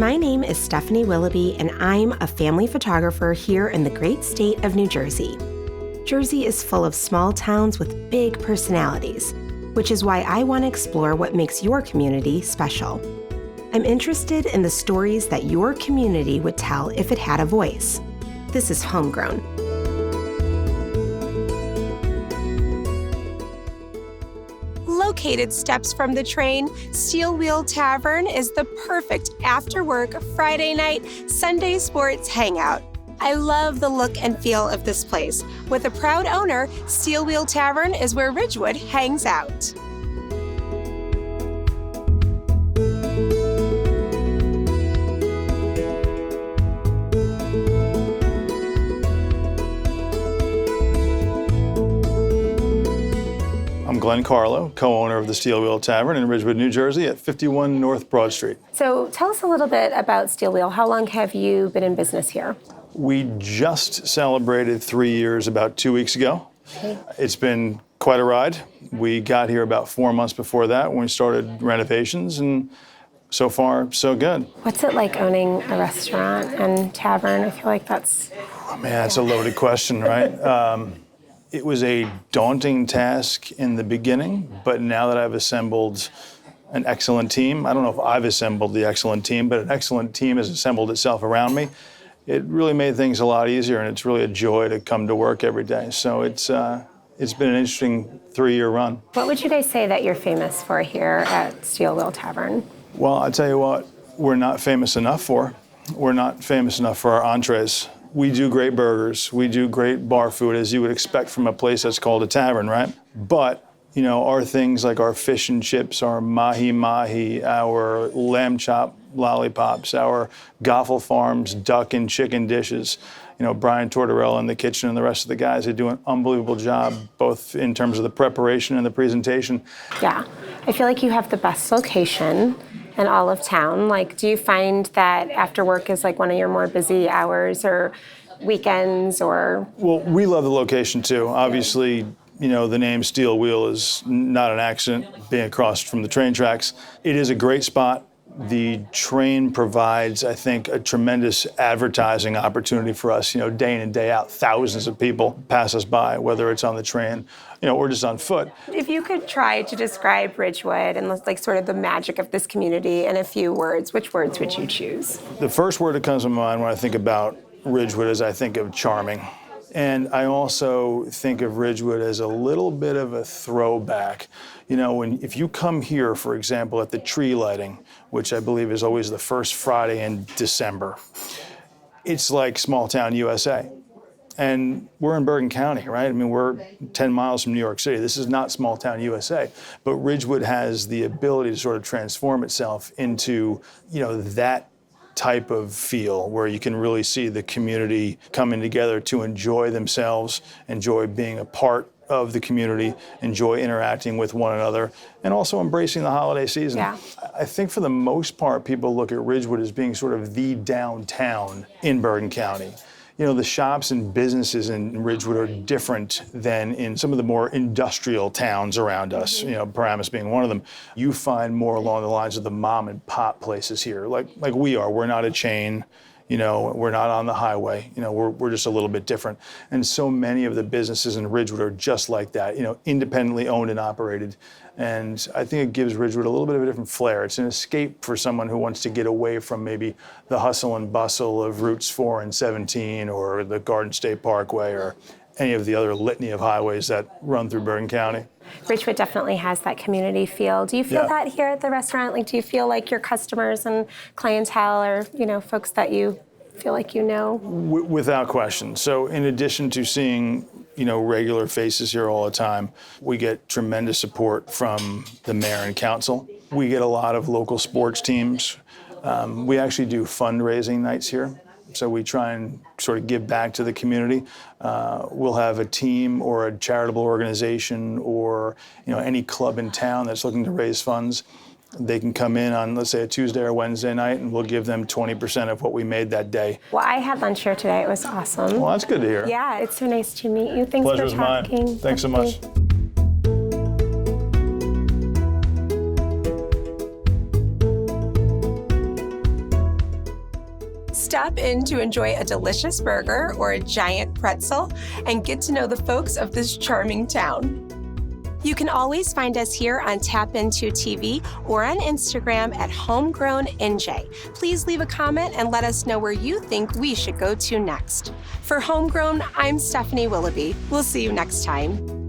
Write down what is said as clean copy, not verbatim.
My name is Stephanie Willoughby, and I'm a family photographer here in the great state of New Jersey. Jersey is full of small towns with big personalities, which is why I want to explore what makes your community special. I'm interested in the stories that your community would tell if it had a voice. This is HomeGrown. Located steps from the train, Steel Wheel Tavern is the perfect after-work Friday night, Sunday sports hangout. I love the look and feel of this place. With a proud owner, Steel Wheel Tavern is where Ridgewood hangs out. I'm Glenn Carlough, co-owner of the Steel Wheel Tavern in Ridgewood, New Jersey at 51 North Broad Street. So tell us a little bit about Steel Wheel. How long have you been in business here? We just celebrated 3 years about 2 weeks ago. Okay. It's been quite a ride. We got here about 4 months before that when we started renovations, and so far, so good. What's it like owning a restaurant and tavern? I feel like that's... Oh, man, that's a loaded question, right? It was a daunting task in the beginning, but now that I've assembled an excellent team, I don't know if I've assembled the excellent team, but an excellent team has assembled itself around me. It really made things a lot easier, and it's really a joy to come to work every day. So it's been an interesting 3-year run. What would you guys say that you're famous for here at Steel Wheel Tavern? Well, I tell you what, we're not famous enough for. We're not famous enough for our entrees. We do great burgers. We do great bar food, as you would expect from a place that's called a tavern, right? But, you know, our things like our fish and chips, our mahi-mahi, our lamb chop lollipops, our Goffle Farms duck and chicken dishes. You know, Brian Tortorella in the kitchen and the rest of the guys, they do an unbelievable job, both in terms of the preparation and the presentation. Yeah, I feel like you have the best location in all of town. Like, do you find that after work is like one of your more busy hours or weekends or? Well, we love the location too. Obviously, you know, the name Steel Wheel is not an accident, being across from the train tracks. It is a great spot. The train provides, I think, a tremendous advertising opportunity for us. You know, day in and day out, thousands of people pass us by, whether it's on the train, you know, or just on foot. If you could try to describe Ridgewood and like sort of the magic of this community in a few words, which words would you choose? The first word that comes to mind when I think about Ridgewood is I think of charming. And I also think of Ridgewood as a little bit of a throwback. You know, if you come here, for example, at the tree lighting, which I believe is always the first Friday in December, it's like small town USA. And we're in Bergen County, right? I mean, we're 10 miles from New York City. This is not small town USA. But Ridgewood has the ability to sort of transform itself into, you know, that type of feel where you can really see the community coming together to enjoy themselves, enjoy being a part of the community, enjoy interacting with one another, and also embracing the holiday season. Yeah. I think for the most part, people look at Ridgewood as being sort of the downtown in Bergen County. You know, the shops and businesses in Ridgewood are different than in some of the more industrial towns around us, you know, Paramus being one of them. You find more along the lines of the mom and pop places here, like we are. We're not a chain, you know, we're not on the highway, you know, we're just a little bit different. And so many of the businesses in Ridgewood are just like that, you know, independently owned and operated. And I think it gives Ridgewood a little bit of a different flair. It's an escape for someone who wants to get away from maybe the hustle and bustle of Routes 4 and 17 or the Garden State Parkway or any of the other litany of highways that run through Bergen County. Ridgewood definitely has that community feel. Do you feel that here at the restaurant? Like, do you feel like your customers and clientele are, you know, folks that you feel like you know? Without question. So in addition to seeing, you know, regular faces here all the time, we get tremendous support from the mayor and council. We get a lot of local sports teams. We actually do fundraising nights here. So we try and sort of give back to the community. We'll have a team or a charitable organization or, you know, any club in town that's looking to raise funds. They can come in on, let's say, a Tuesday or Wednesday night, and we'll give them 20% of what we made that day. Well, I had lunch here today. It was awesome. Well, that's good to hear. Yeah, it's so nice to meet you. Thanks Pleasure's for talking. mine. Thanks so much. Stop in to enjoy a delicious burger or a giant pretzel and get to know the folks of this charming town. You can always find us here on TAPintoTV or on Instagram at HomeGrownNJ. Please leave a comment and let us know where you think we should go to next. For HomeGrown, I'm Stephanie Willoughby. We'll see you next time.